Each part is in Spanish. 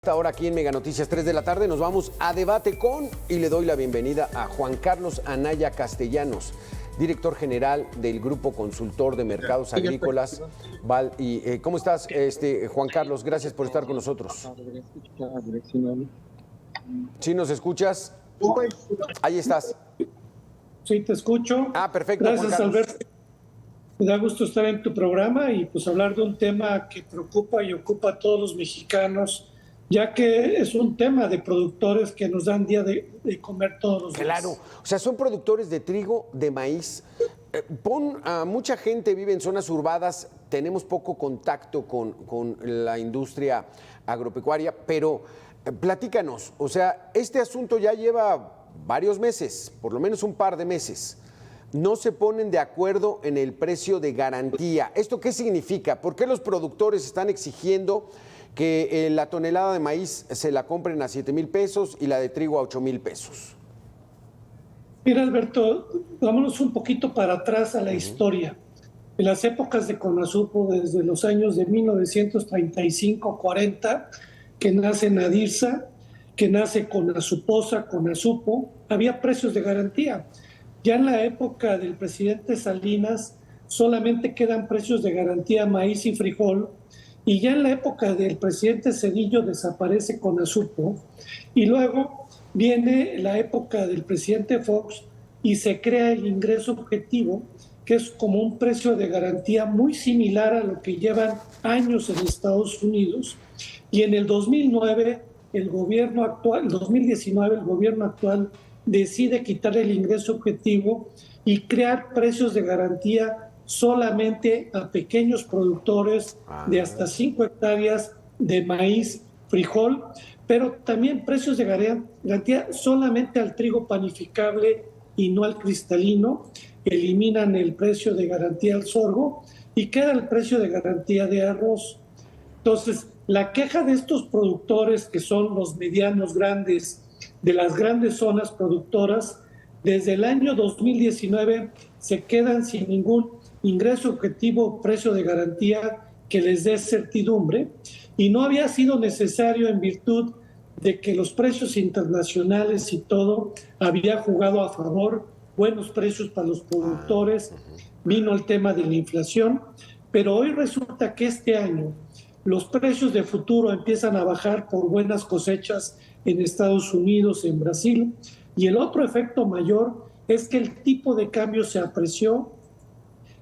Ahora aquí en Mega Noticias 3 de la tarde nos vamos a debate con y le doy la bienvenida a Juan Carlos Anaya Castellanos, director general del Grupo Consultor de Mercados Agrícolas. ¿Cómo estás, Juan Carlos? Gracias por estar con nosotros. ¿Sí nos escuchas? Ahí estás. Sí, te escucho. Perfecto. Gracias, Alberto. Me da gusto estar en tu programa y pues hablar de un tema que preocupa y ocupa a todos los mexicanos, ya que es un tema de productores que nos dan día de comer todos los días. Claro, o sea, son productores de trigo, de maíz. Mucha gente vive en zonas urbanas, tenemos poco contacto con la industria agropecuaria, pero platícanos, o sea, este asunto ya lleva varios meses, por lo menos un par de meses. No se ponen de acuerdo en el precio de garantía. ¿Esto qué significa? ¿Por qué los productores están exigiendo que la tonelada de maíz se la compren a 7,000 pesos y la de trigo a 8,000 pesos? Mira, Alberto, vámonos un poquito para atrás a la historia. En las épocas de Conasupo, desde los años de 1935-40, que nace Nadirsa, que nace Conasuposa, Conasupo, había precios de garantía. Ya en la época del presidente Salinas solamente quedan precios de garantía maíz y frijol, y ya en la época del presidente Zedillo desaparece Conasupo, y luego viene la época del presidente Fox y se crea el ingreso objetivo, que es como un precio de garantía muy similar a lo que llevan años en Estados Unidos. Y en el 2019, el gobierno actual decide quitar el ingreso objetivo y crear precios de garantía solamente a pequeños productores de hasta 5 hectáreas de maíz, frijol, pero también precios de garantía solamente al trigo panificable y no al cristalino. Eliminan el precio de garantía al sorgo y queda el precio de garantía de arroz. Entonces, la queja de estos productores, que son los medianos grandes, de las grandes zonas productoras, desde el año 2019 se quedan sin ningún ingreso objetivo, precio de garantía que les dé certidumbre, y no había sido necesario en virtud de que los precios internacionales y todo había jugado a favor, buenos precios para los productores, vino el tema de la inflación, pero hoy resulta que este año los precios de futuro empiezan a bajar por buenas cosechas en Estados Unidos, en Brasil, y el otro efecto mayor es que el tipo de cambio se apreció,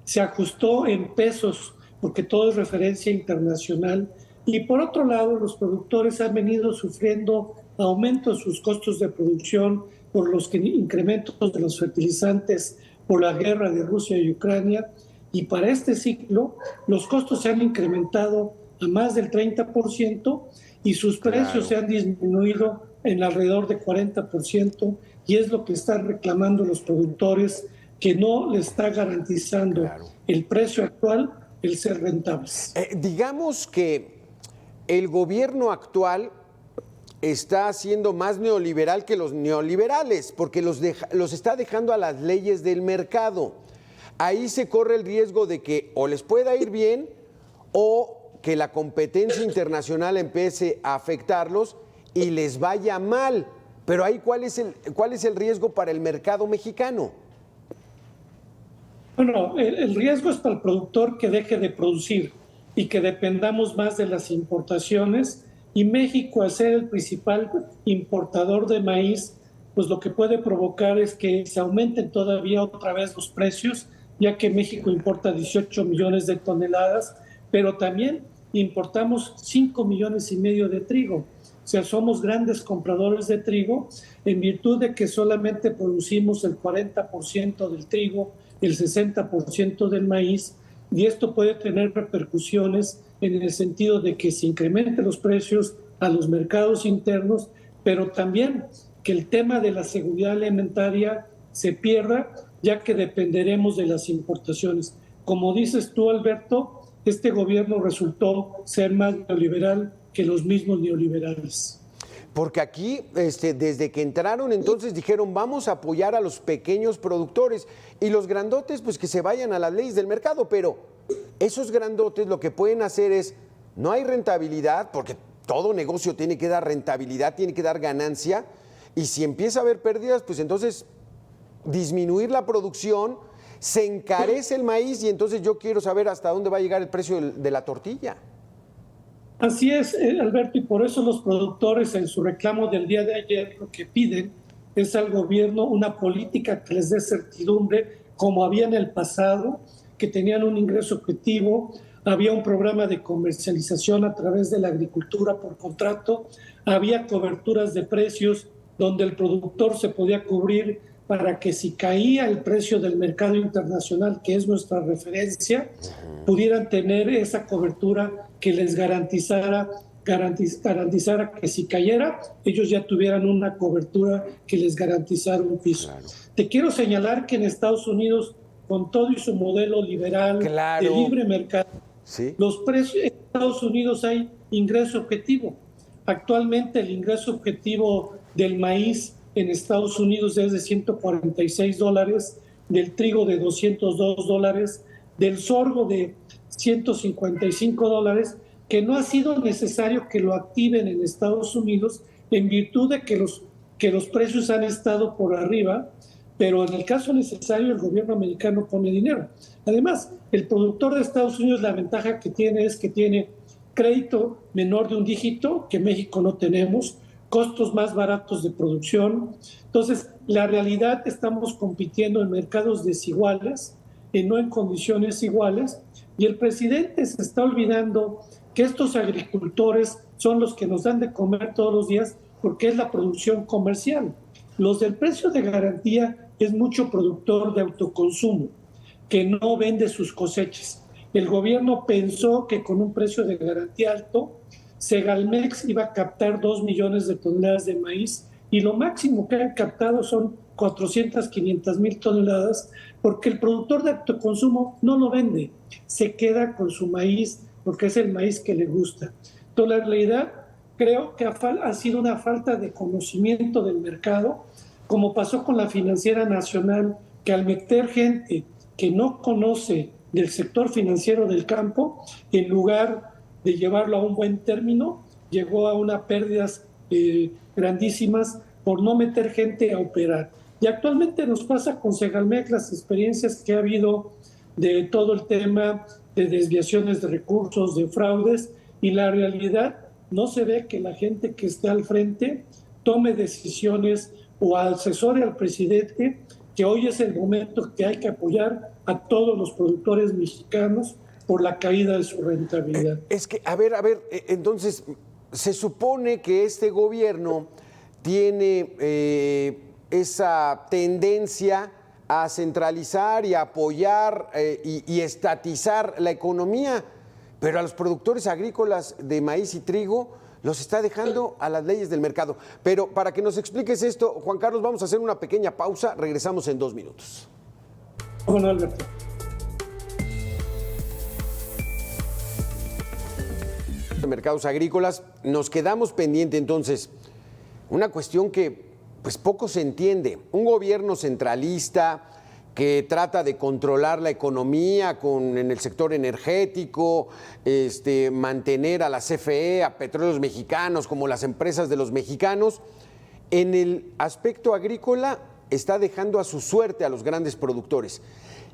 se ajustó en pesos, porque todo es referencia internacional, y por otro lado los productores han venido sufriendo aumentos en sus costos de producción por los incrementos de los fertilizantes, por la guerra de Rusia y Ucrania, y para este ciclo los costos se han incrementado a más del 30% y sus precios se han disminuido en alrededor de 40%, y es lo que están reclamando los productores, que no le está garantizando el precio actual el ser rentables. Digamos que el gobierno actual está siendo más neoliberal que los neoliberales, porque los está dejando a las leyes del mercado. Ahí se corre el riesgo de que o les pueda ir bien o que la competencia internacional empiece a afectarlos y les vaya mal. Pero ahí, ¿cuál es el riesgo para el mercado mexicano? Bueno, el riesgo es para el productor que deje de producir y que dependamos más de las importaciones, y México, al ser el principal importador de maíz, pues lo que puede provocar es que se aumenten todavía otra vez los precios, ya que México importa 18 millones de toneladas, pero también importamos 5,5 millones de trigo. O sea, somos grandes compradores de trigo en virtud de que solamente producimos el 40% del trigo, el 60% del maíz, y esto puede tener repercusiones en el sentido de que se incrementen los precios a los mercados internos, pero también que el tema de la seguridad alimentaria se pierda, ya que dependeremos de las importaciones. Como dices tú, Alberto, este gobierno resultó ser más neoliberal que los mismos neoliberales. Porque aquí, desde que entraron, entonces dijeron, vamos a apoyar a los pequeños productores, y los grandotes, pues que se vayan a las leyes del mercado. Pero esos grandotes lo que pueden hacer es, no hay rentabilidad, porque todo negocio tiene que dar rentabilidad, tiene que dar ganancia, y si empieza a haber pérdidas, pues entonces disminuir la producción, se encarece el maíz y entonces yo quiero saber hasta dónde va a llegar el precio de la tortilla. Así es, Alberto, y por eso los productores en su reclamo del día de ayer lo que piden es al gobierno una política que les dé certidumbre, como había en el pasado, que tenían un ingreso objetivo, había un programa de comercialización a través de la agricultura por contrato, había coberturas de precios donde el productor se podía cubrir para que si caía el precio del mercado internacional, que es nuestra referencia, pudieran tener esa cobertura que les garantizara que si cayera, ellos ya tuvieran una cobertura que les garantizara un piso. Claro. Te quiero señalar que en Estados Unidos, con todo y su modelo liberal, claro, de libre mercado, ¿sí?, los precios en Estados Unidos hay ingreso objetivo. Actualmente el ingreso objetivo del maíz en Estados Unidos es de $146, del trigo de $202, del sorgo de $155, que no ha sido necesario que lo activen en Estados Unidos en virtud de que los precios han estado por arriba, pero en el caso necesario el gobierno americano pone dinero. Además, el productor de Estados Unidos, la ventaja que tiene es que tiene crédito menor de un dígito, que México no tenemos, costos más baratos de producción. Entonces, la realidad, estamos compitiendo en mercados desiguales, no en condiciones iguales, y el presidente se está olvidando que estos agricultores son los que nos dan de comer todos los días, porque es la producción comercial. Los del precio de garantía es mucho productor de autoconsumo que no vende sus cosechas. El gobierno pensó que con un precio de garantía alto, Segalmex iba a captar 2 millones de toneladas de maíz, y lo máximo que han captado son 500,000 toneladas, porque el productor de autoconsumo no lo vende, se queda con su maíz porque es el maíz que le gusta. Entonces, la realidad, creo que ha sido una falta de conocimiento del mercado, como pasó con la Financiera Nacional, que al meter gente que no conoce del sector financiero del campo, en lugar de llevarlo a un buen término, llegó a unas pérdidas grandísimas por no meter gente a operar. Y actualmente nos pasa con Segalmex las experiencias que ha habido de todo el tema de desviaciones de recursos, de fraudes, y la realidad no se ve que la gente que esté al frente tome decisiones o asesore al presidente, que hoy es el momento que hay que apoyar a todos los productores mexicanos por la caída de su rentabilidad. Es que, a ver, entonces, se supone que este gobierno tiene esa tendencia a centralizar y apoyar y estatizar la economía, pero a los productores agrícolas de maíz y trigo los está dejando a las leyes del mercado. Pero para que nos expliques esto, Juan Carlos, vamos a hacer una pequeña pausa, regresamos en 2 minutos. Bueno, Alberto. Mercados agrícolas, nos quedamos pendiente entonces, una cuestión que pues poco se entiende, un gobierno centralista que trata de controlar la economía en el sector energético, mantener a la CFE, a Petróleos Mexicanos como las empresas de los mexicanos. En el aspecto agrícola está dejando a su suerte a los grandes productores.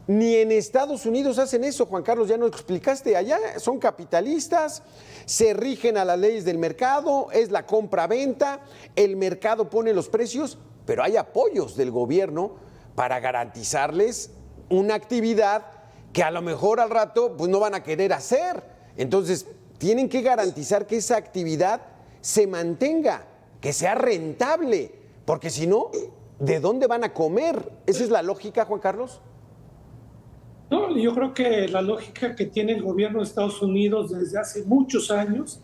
Ni en Estados Unidos hacen eso, Juan Carlos, ya nos explicaste, allá son capitalistas, se rigen a las leyes del mercado, es la compra-venta, el mercado pone los precios, pero hay apoyos del gobierno para garantizarles una actividad que a lo mejor al rato pues no van a querer hacer. Entonces, tienen que garantizar que esa actividad se mantenga, que sea rentable, porque si no, ¿de dónde van a comer? ¿Esa es la lógica, Juan Carlos? No, yo creo que la lógica que tiene el gobierno de Estados Unidos desde hace muchos años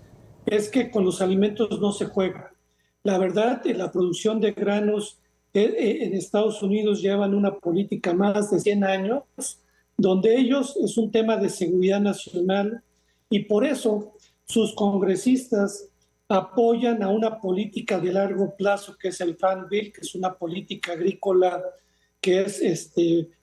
es que con los alimentos no se juega. La verdad, la producción de granos en Estados Unidos llevan una política más de 100 años, donde ellos es un tema de seguridad nacional, y por eso sus congresistas apoyan a una política de largo plazo que es el Farm Bill, que es una política agrícola que es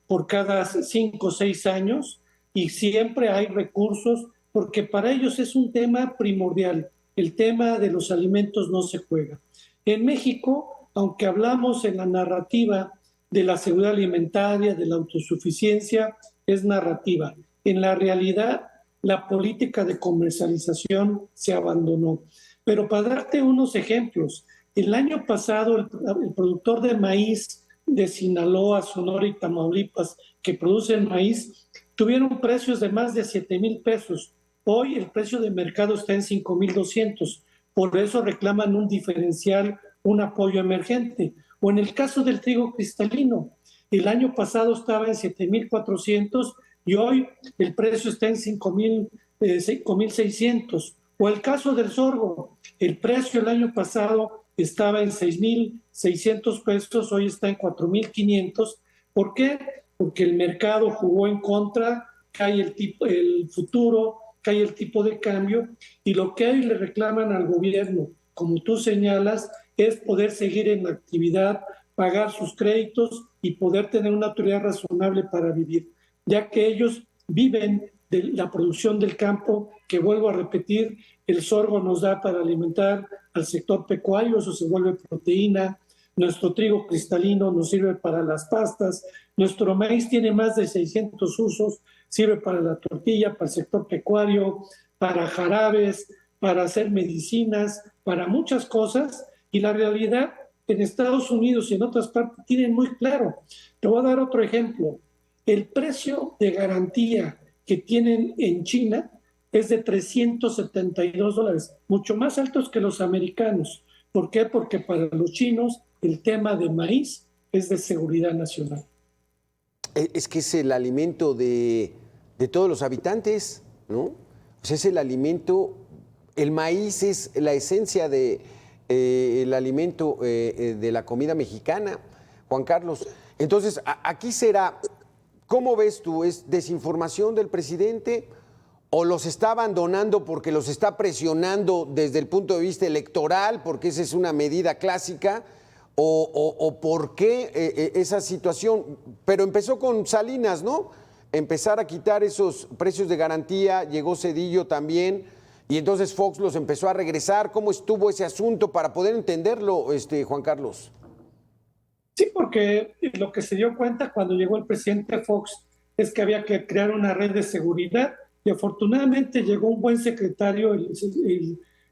por cada 5 o 6 años, y siempre hay recursos, porque para ellos es un tema primordial. el tema de los alimentos no se juega. En México, aunque hablamos en la narrativa de la seguridad alimentaria, de la autosuficiencia, es narrativa. En la realidad, la política de comercialización se abandonó. Pero para darte unos ejemplos, el año pasado el productor de maíz de Sinaloa, Sonora y Tamaulipas, que producen maíz, tuvieron precios de más de 7,000 pesos. Hoy el precio de mercado está en 5,200. Por eso reclaman un diferencial, un apoyo emergente. O en el caso del trigo cristalino, el año pasado estaba en 7,400 y hoy el precio está en 5,600. O el caso del sorgo, el precio el año pasado estaba en 6,600 pesos, hoy está en 4,500. ¿Por qué? Porque el mercado jugó en contra, cae el futuro, cae el tipo de cambio, y lo que hoy le reclaman al gobierno, como tú señalas, es poder seguir en la actividad, pagar sus créditos y poder tener una autoridad razonable para vivir, ya que ellos viven de la producción del campo, que vuelvo a repetir, el sorgo nos da para alimentar al sector pecuario, eso se vuelve proteína, nuestro trigo cristalino nos sirve para las pastas, nuestro maíz tiene más de 600 usos, sirve para la tortilla, para el sector pecuario, para jarabes, para hacer medicinas, para muchas cosas, y la realidad en Estados Unidos y en otras partes tienen muy claro. Te voy a dar otro ejemplo. El precio de garantía que tienen en China es de $372, mucho más altos que los americanos. ¿Por qué? Porque para los chinos el tema de maíz es de seguridad nacional. Es que es el alimento de todos los habitantes, ¿no? O sea, es el alimento, el maíz es la esencia de el alimento de la comida mexicana, Juan Carlos. Entonces, aquí será, ¿cómo ves tú? ¿Es desinformación del presidente o los está abandonando porque los está presionando desde el punto de vista electoral, porque esa es una medida clásica? ¿O por qué esa situación? Pero empezó con Salinas, ¿no? Empezar a quitar esos precios de garantía, llegó Zedillo también, y entonces Fox los empezó a regresar. ¿Cómo estuvo ese asunto para poder entenderlo, Juan Carlos? Sí, porque lo que se dio cuenta cuando llegó el presidente Fox es que había que crear una red de seguridad, y afortunadamente llegó un buen secretario,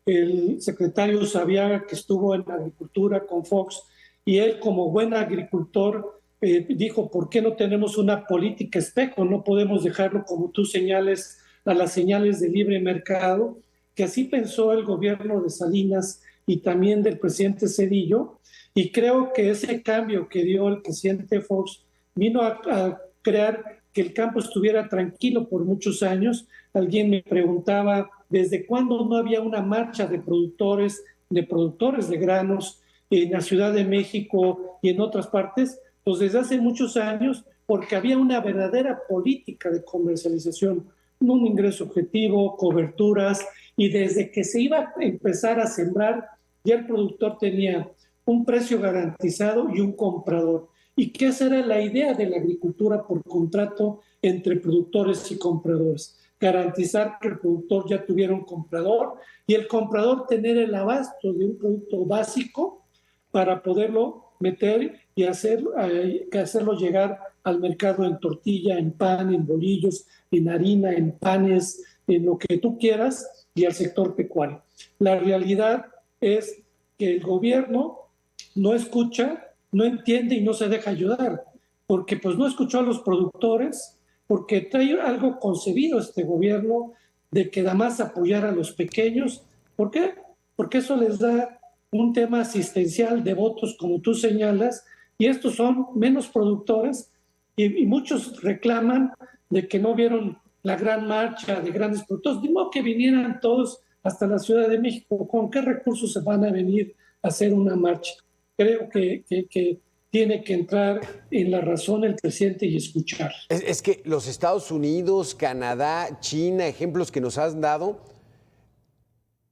el secretario Sabiaga, que estuvo en Agricultura con Fox, y él, como buen agricultor, dijo: ¿por qué no tenemos una política espejo? No podemos dejarlo, como tú señales, a las señales de libre mercado, que así pensó el gobierno de Salinas y también del presidente Zedillo, y creo que ese cambio que dio el presidente Fox vino a crear que el campo estuviera tranquilo por muchos años. Alguien me preguntaba desde cuándo no había una marcha de productores de granos en la Ciudad de México y en otras partes. Pues desde hace muchos años, porque había una verdadera política de comercialización, un ingreso objetivo, coberturas, y desde que se iba a empezar a sembrar, ya el productor tenía un precio garantizado y un comprador. ¿Y qué será la idea de la agricultura por contrato entre productores y compradores? Garantizar que el productor ya tuviera un comprador y el comprador tener el abasto de un producto básico para poderlo meter y hacerlo llegar al mercado en tortilla, en pan, en bolillos, en harina, en panes, en lo que tú quieras, y al sector pecuario. La realidad es que el gobierno no escucha, no entiende y no se deja ayudar, porque pues no escuchó a los productores, porque trae algo concebido este gobierno de que nada más apoyar a los pequeños. ¿Por qué? Porque eso les da un tema asistencial de votos, como tú señalas, y estos son menos productores, y muchos reclaman de que no vieron la gran marcha de grandes productores. Digo que vinieran todos hasta la Ciudad de México. ¿Con qué recursos se van a venir a hacer una marcha? Creo que tiene que entrar en la razón el presidente y escuchar. Es que los Estados Unidos, Canadá, China, ejemplos que nos has dado,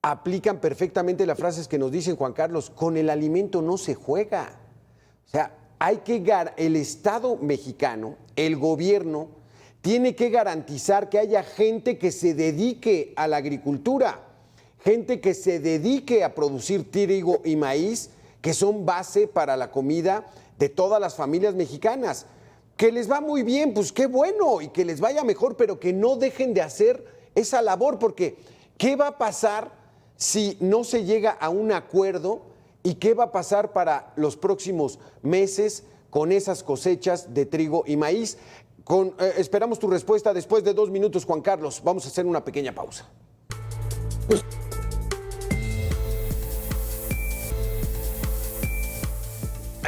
aplican perfectamente las frases que nos dicen, Juan Carlos: con el alimento no se juega. O sea, el Estado mexicano, el gobierno, tiene que garantizar que haya gente que se dedique a la agricultura, gente que se dedique a producir trigo y maíz, que son base para la comida de todas las familias mexicanas. Que les va muy bien, pues qué bueno, y que les vaya mejor, pero que no dejen de hacer esa labor, porque ¿qué va a pasar si no se llega a un acuerdo? ¿Y qué va a pasar para los próximos meses con esas cosechas de trigo y maíz? Esperamos tu respuesta después de 2 minutos, Juan Carlos. Vamos a hacer una pequeña pausa.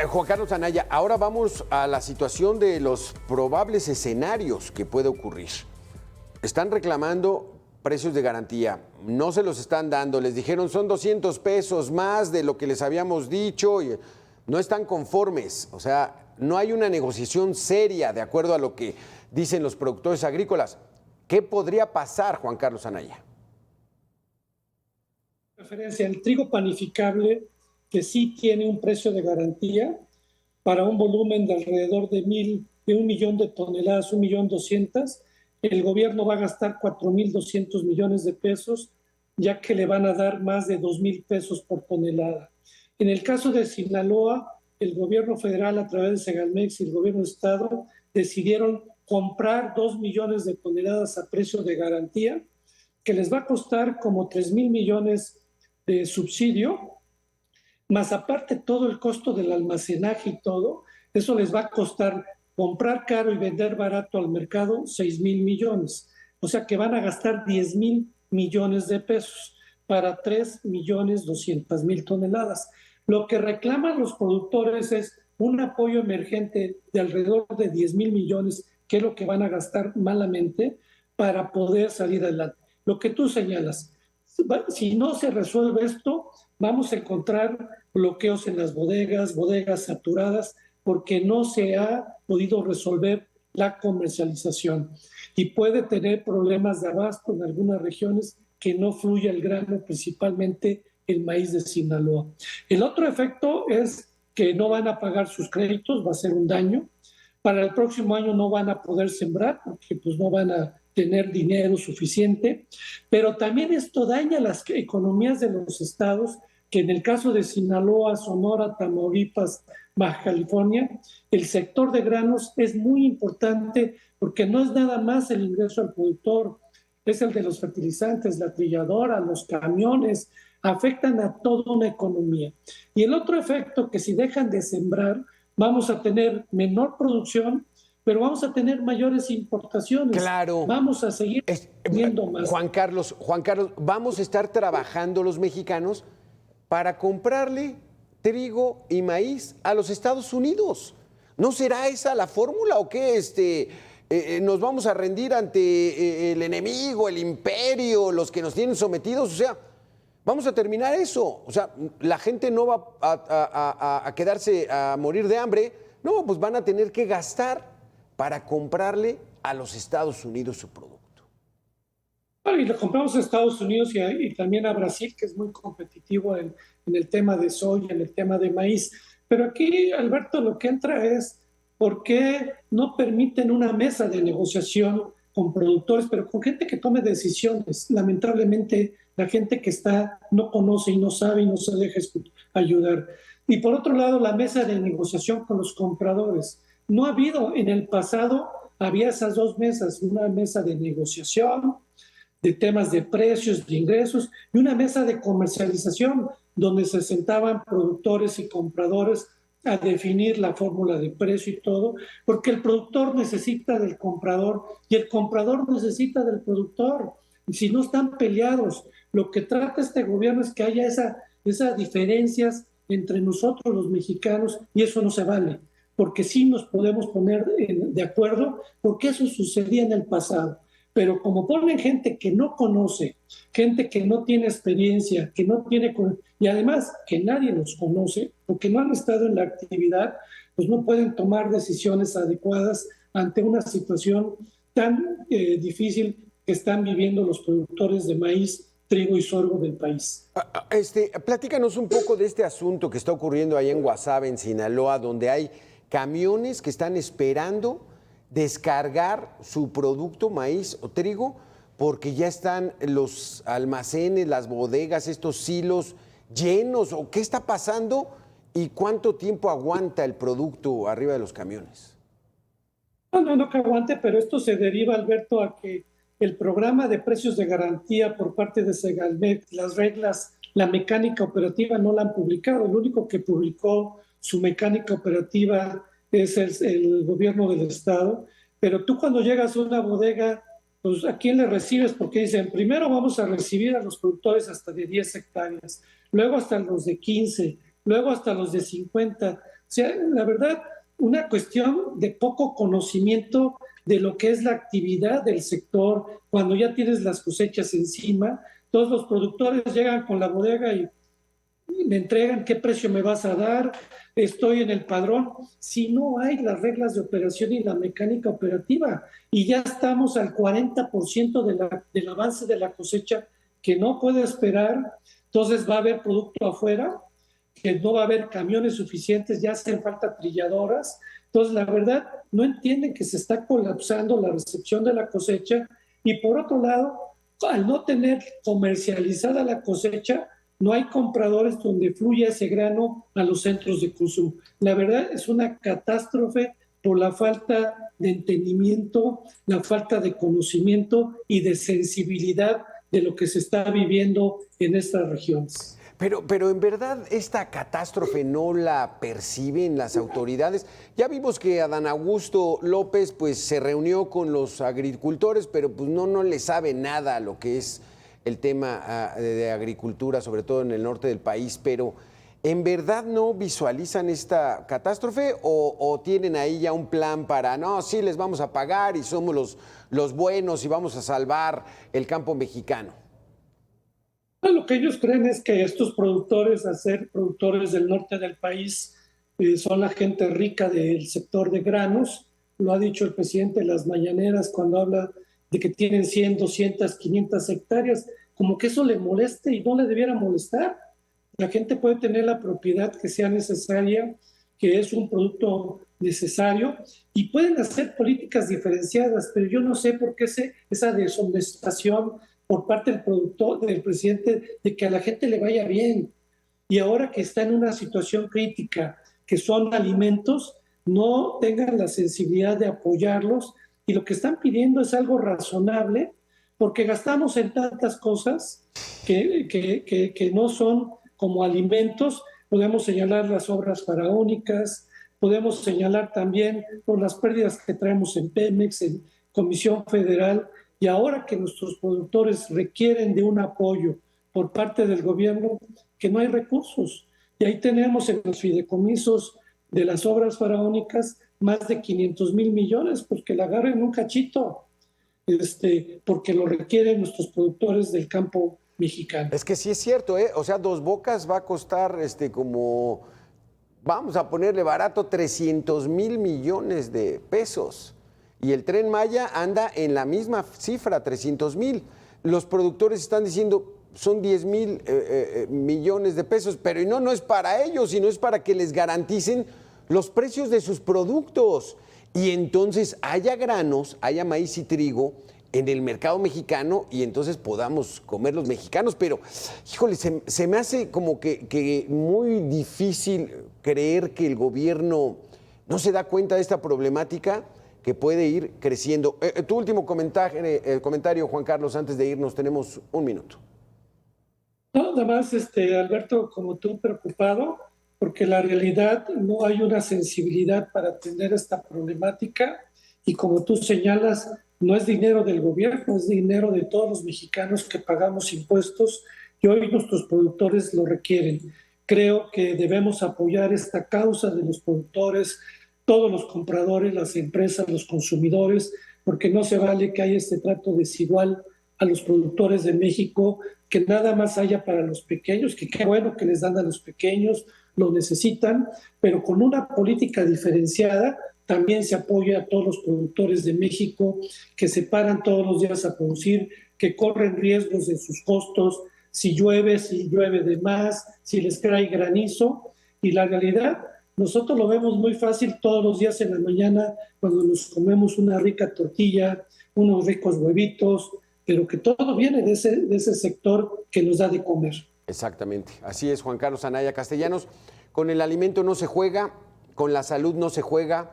Juan Carlos Anaya, ahora vamos a la situación de los probables escenarios que puede ocurrir. Están reclamando precios de garantía, no se los están dando, les dijeron son 200 pesos más de lo que les habíamos dicho y no están conformes, o sea, no hay una negociación seria de acuerdo a lo que dicen los productores agrícolas. ¿Qué podría pasar, Juan Carlos Anaya? Referencia al trigo panificable, que sí tiene un precio de garantía para un volumen de alrededor de 1 millón de toneladas, 1.200.000, el gobierno va a gastar 4.200 millones de pesos, ya que le van a dar más de 2.000 pesos por tonelada. En el caso de Sinaloa, el gobierno federal a través de Segalmex y el gobierno de estado decidieron comprar 2 millones de toneladas a precio de garantía, que les va a costar como 3.000 millones de subsidio, más aparte todo el costo del almacenaje y todo, eso les va a costar comprar caro y vender barato al mercado 6.000 millones. O sea que van a gastar 10.000 millones de pesos para 3.200.000 toneladas. Lo que reclaman los productores es un apoyo emergente de alrededor de 10.000 millones, que es lo que van a gastar malamente para poder salir adelante. Lo que tú señalas, si no se resuelve esto, vamos a encontrar bloqueos en las bodegas saturadas, porque no se ha podido resolver la comercialización y puede tener problemas de abasto en algunas regiones que no fluye el grano, principalmente el maíz de Sinaloa. El otro efecto es que no van a pagar sus créditos, va a ser un daño. Para el próximo año no van a poder sembrar porque pues no van a tener dinero suficiente, pero también esto daña las economías de los estados, que en el caso de Sinaloa, Sonora, Tamaulipas, Baja California, el sector de granos es muy importante porque no es nada más el ingreso al productor, es el de los fertilizantes, la trilladora, los camiones, afectan a toda una economía. Y el otro efecto, que si dejan de sembrar, vamos a tener menor producción, pero vamos a tener mayores importaciones. Claro. Vamos a seguir viendo más. Juan Carlos, vamos a estar trabajando los mexicanos para comprarle trigo y maíz a los Estados Unidos. ¿No será esa la fórmula o qué? ¿Nos vamos a rendir ante el enemigo, el imperio, los que nos tienen sometidos? O sea, vamos a terminar eso. O sea, la gente no va a quedarse a morir de hambre. No, pues van a tener que gastar para comprarle a los Estados Unidos su producto. Bueno, y le compramos a Estados Unidos y también a Brasil, que es muy competitivo en el tema de soya, en el tema de maíz. Pero aquí, Alberto, lo que entra es por qué no permiten una mesa de negociación con productores, pero con gente que tome decisiones. Lamentablemente, la gente que está no conoce y no sabe y no se deja ayudar. Y por otro lado, la mesa de negociación con los compradores. No ha habido, en el pasado, había esas dos mesas, una mesa de negociación, de temas de precios, de ingresos, y una mesa de comercialización, donde se sentaban productores y compradores a definir la fórmula de precio y todo, porque el productor necesita del comprador y el comprador necesita del productor. Y si no están peleados, lo que trata este gobierno es que haya esas diferencias entre nosotros los mexicanos, y eso no se vale, porque sí nos podemos poner de acuerdo, porque eso sucedía en el pasado. Pero como ponen gente que no conoce, gente que no tiene experiencia, que no tiene, y además que nadie los conoce, porque no han estado en la actividad, pues no pueden tomar decisiones adecuadas ante una situación tan difícil que están viviendo los productores de maíz, trigo y sorgo del país. Platícanos un poco de este asunto que está ocurriendo ahí en Guasave, en Sinaloa, donde hay camiones que están esperando descargar su producto, maíz o trigo, porque ya están los almacenes, las bodegas, estos silos llenos, o qué está pasando y cuánto tiempo aguanta el producto arriba de los camiones. No que aguante, pero esto se deriva, Alberto, a que el programa de precios de garantía por parte de Segalmex, las reglas, la mecánica operativa no la han publicado. El único que publicó su mecánica operativa es el gobierno del estado. Pero tú cuando llegas a una bodega, pues ¿a quién le recibes? Porque dicen, primero vamos a recibir a los productores hasta de 10 hectáreas, luego hasta los de 15, luego hasta los de 50. O sea, la verdad, una cuestión de poco conocimiento de lo que es la actividad del sector. Cuando ya tienes las cosechas encima, todos los productores llegan con la bodega y me entregan qué precio me vas a dar, estoy en el padrón. Si no hay las reglas de operación y la mecánica operativa, y ya estamos al 40% del avance de la cosecha que no puede esperar, entonces va a haber producto afuera, que no va a haber camiones suficientes, ya hacen falta trilladoras. Entonces, la verdad, no entienden que se está colapsando la recepción de la cosecha, y por otro lado, al no tener comercializada la cosecha, no hay compradores donde fluya ese grano a los centros de consumo. La verdad es una catástrofe por la falta de entendimiento, la falta de conocimiento y de sensibilidad de lo que se está viviendo en estas regiones. Pero en verdad esta catástrofe no la perciben las autoridades. Ya vimos que Adán Augusto López pues se reunió con los agricultores, pero pues no le sabe nada a lo que es el tema de agricultura, sobre todo en el norte del país. Pero ¿en verdad no visualizan esta catástrofe o tienen ahí ya un plan para, no, sí les vamos a pagar y somos los buenos y vamos a salvar el campo mexicano? Lo que ellos creen es que estos productores, al ser productores del norte del país, son la gente rica del sector de granos. Lo ha dicho el presidente de las mañaneras cuando habla de que tienen 100, 200, 500 hectáreas, como que eso le moleste y no le debiera molestar. La gente puede tener la propiedad que sea necesaria, que es un producto necesario, y pueden hacer políticas diferenciadas, pero yo no sé por qué esa deshonestación por parte del productor, del presidente, de que a la gente le vaya bien. Y ahora que está en una situación crítica, que son alimentos, no tengan la sensibilidad de apoyarlos, y lo que están pidiendo es algo razonable, porque gastamos en tantas cosas que no son como alimentos. Podemos señalar las obras faraónicas, podemos señalar también por las pérdidas que traemos en Pemex, en Comisión Federal, y ahora que nuestros productores requieren de un apoyo por parte del gobierno, que no hay recursos. Y ahí tenemos en los fideicomisos de las obras faraónicas más de 500,000 millones, porque la agarren un cachito, porque lo requieren nuestros productores del campo mexicano. Es que sí es cierto, ¿eh? O sea, Dos Bocas va a costar como, vamos a ponerle barato, 300,000 millones de pesos. Y el Tren Maya anda en la misma cifra, 300,000. Los productores están diciendo son 10,000 millones de pesos, pero no es para ellos, sino es para que les garanticen los precios de sus productos. Y entonces haya granos, haya maíz y trigo en el mercado mexicano y entonces podamos comer los mexicanos. Pero, híjole, se me hace como que muy difícil creer que el gobierno no se da cuenta de esta problemática que puede ir creciendo. Tu último comentario, Juan Carlos, antes de irnos, tenemos un minuto. No, nada más, Alberto, como tú, preocupado, porque la realidad no hay una sensibilidad para atender esta problemática, y como tú señalas, no es dinero del gobierno, es dinero de todos los mexicanos que pagamos impuestos, y hoy nuestros productores lo requieren. Creo que debemos apoyar esta causa de los productores, todos los compradores, las empresas, los consumidores, porque no se vale que haya este trato desigual a los productores de México, que nada más haya para los pequeños, que qué bueno que les dan a los pequeños, lo necesitan, pero con una política diferenciada también se apoya a todos los productores de México que se paran todos los días a producir, que corren riesgos de sus costos, si llueve de más, si les cae granizo. Y la realidad, nosotros lo vemos muy fácil todos los días en la mañana cuando nos comemos una rica tortilla, unos ricos huevitos, pero que todo viene de ese sector que nos da de comer. Exactamente, así es, Juan Carlos Anaya Castellanos. Con el alimento no se juega, con la salud no se juega,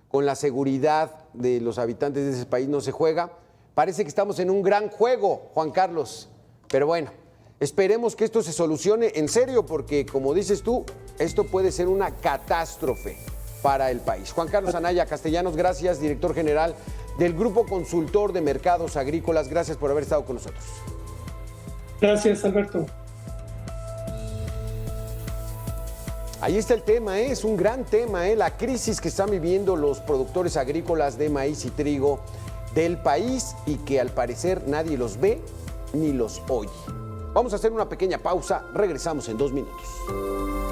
con la seguridad de los habitantes de ese país no se juega. Parece que estamos en un gran juego, Juan Carlos, pero bueno, esperemos que esto se solucione en serio, porque como dices tú, esto puede ser una catástrofe para el país. Juan Carlos Anaya Castellanos, gracias, director general del Grupo Consultor de Mercados Agrícolas. Gracias por haber estado con nosotros. Gracias, Alberto. Ahí está el tema, es un gran tema, la crisis que están viviendo los productores agrícolas de maíz y trigo del país y que al parecer nadie los ve ni los oye. Vamos a hacer una pequeña pausa, regresamos en 2 minutos.